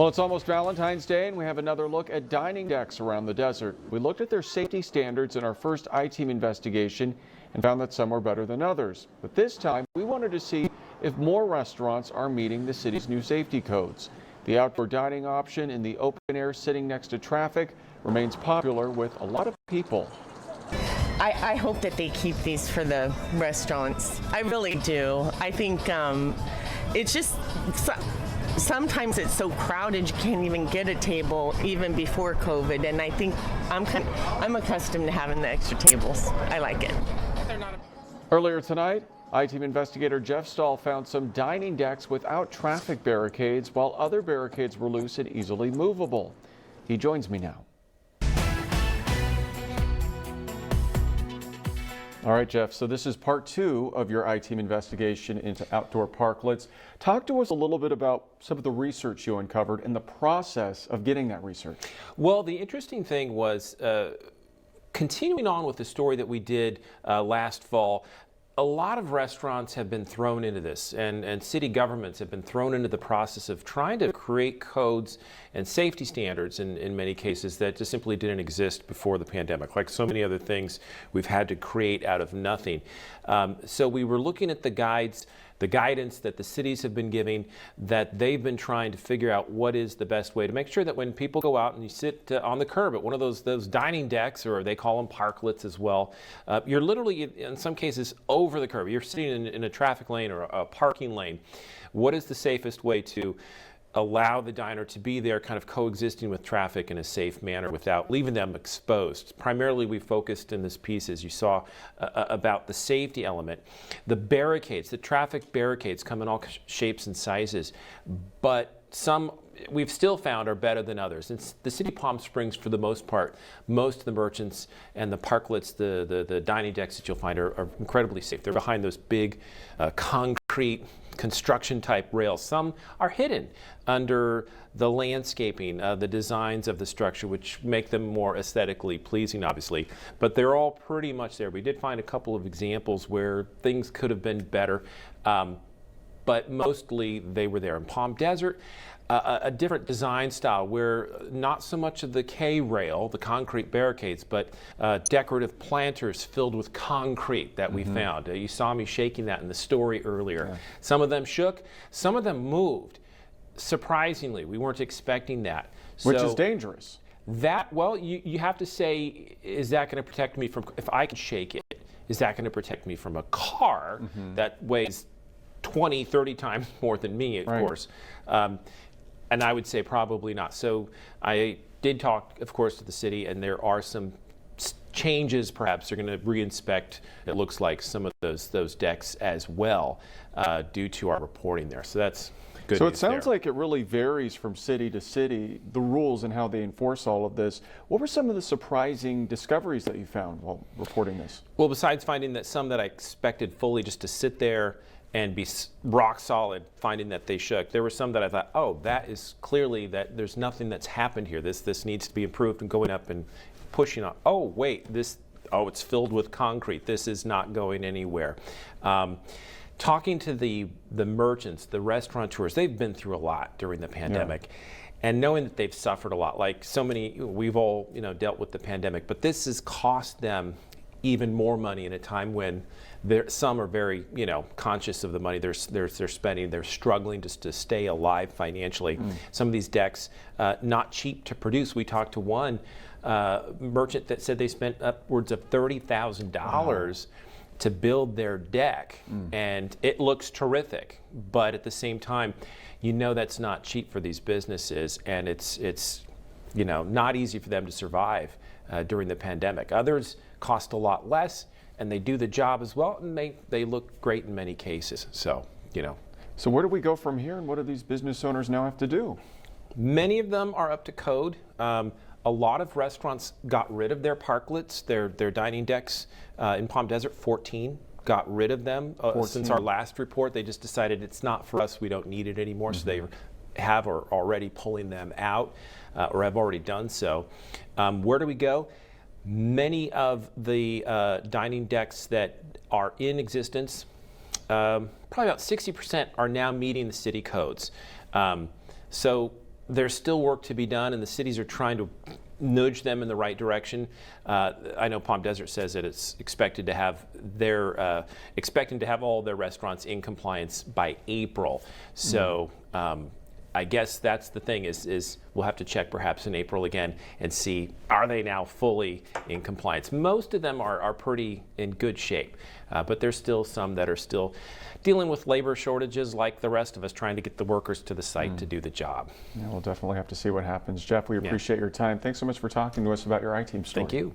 Well, it's almost Valentine's Day, and we have another look at dining decks around the desert. We looked at their safety standards in our first I-Team investigation and found that some are better than others. But this time, we wanted to see if more restaurants are meeting the city's new safety codes. The outdoor dining option in the open air sitting next to traffic remains popular with a lot of people. I hope that they keep these for the restaurants. I really do. I think it's just sometimes it's so crowded you can't even get a table even before COVID, and I think I'm accustomed to having the extra tables. I like it. Earlier tonight, I-Team investigator Jeff Stahl found some dining decks without traffic barricades, while other barricades were loose and easily movable. He joins me now. All right, Jeff, so this is part 2 of your I-Team investigation into outdoor parklets. Talk to us a little bit about some of the research you uncovered and the process of getting that research. Well, the interesting thing was continuing on with the story that we did last fall. A lot of restaurants have been thrown into this, and city governments have been thrown into the process of trying to create codes and safety standards in many cases that just simply didn't exist before the pandemic. Like so many other things, we've had to create out of nothing. So we were looking at the guidance that the cities have been giving, that they've been trying to figure out what is the best way to make sure that when people go out and you sit on the curb at one of those dining decks, or they call them parklets as well, you're literally, in some cases, over the curb. You're sitting in a traffic lane or a parking lane. What is the safest way to allow the diner to be there kind of coexisting with traffic in a safe manner without leaving them exposed? Primarily, we focused in this piece, as you saw, about the safety element. The barricades, the traffic barricades come in all shapes and sizes, but some we've still found are better than others. In the city of Palm Springs, for the most part, most of the merchants and the parklets, the dining decks that you'll find are incredibly safe. They're behind those big concrete construction type rails. Some are hidden under the landscaping, the designs of the structure, which make them more aesthetically pleasing, obviously. But they're all pretty much there. We did find a couple of examples where things could have been better, but mostly they were there. In Palm Desert, a different design style where not so much of the K-rail, the concrete barricades, but decorative planters filled with concrete that we found. You saw me shaking that in the story earlier. Yeah. Some of them shook, some of them moved. Surprisingly, we weren't expecting that. Which is dangerous. Well, you have to say, is that going to protect me from, if I can shake it, is that going to protect me from a car that weighs 20, 30 times more than me, of course. And I would say probably not. So I did talk, of course, to the city, and there are some changes. Perhaps they're going to re-inspect, it looks like, some of those decks as well due to our reporting there. So that's good. So it sounds like it really varies from city to city, the rules and how they enforce all of this. What were some of the surprising discoveries that you found while reporting this? Well, besides finding that some that I expected fully just to sit there and be rock solid, finding that they shook. There were some that I thought, oh, that is clearly that there's nothing that's happened here. This needs to be improved, and going up and pushing on. Oh, wait, it's filled with concrete. This is not going anywhere. Talking to the merchants, the restaurateurs, they've been through a lot during the pandemic. Yeah. And knowing that they've suffered a lot, like so many, we've all dealt with the pandemic, but this has cost them even more money in a time when some are very conscious of the money they're spending. They're struggling just to stay alive financially. Some of these decks, not cheap to produce. We talked to one merchant that said they spent upwards of $30,000 to build their deck, and it looks terrific. But at the same time, that's not cheap for these businesses, and it's not easy for them to survive during the pandemic. Others cost a lot less, and they do the job as well, and they look great in many cases. So, So where do we go from here, and what do these business owners now have to do? Many of them are up to code. A lot of restaurants got rid of their parklets, their dining decks. In Palm Desert, 14 got rid of them since our last report. They just decided it's not for us, we don't need it anymore, so they have or already pulling them out or have already done so. Where do we go? Many of the dining decks that are in existence, probably about 60% are now meeting the city codes. So there's still work to be done, and the cities are trying to nudge them in the right direction. I know Palm Desert says that it's expected to have expecting to have all their restaurants in compliance by April. So I guess that's the thing is we'll have to check perhaps in April again and see, are they now fully in compliance? Most of them are pretty in good shape, but there's still some that are still dealing with labor shortages like the rest of us, trying to get the workers to the site to do the job. Yeah, we'll definitely have to see what happens. Jeff, we appreciate your time. Thanks so much for talking to us about your I-Team story. Thank you.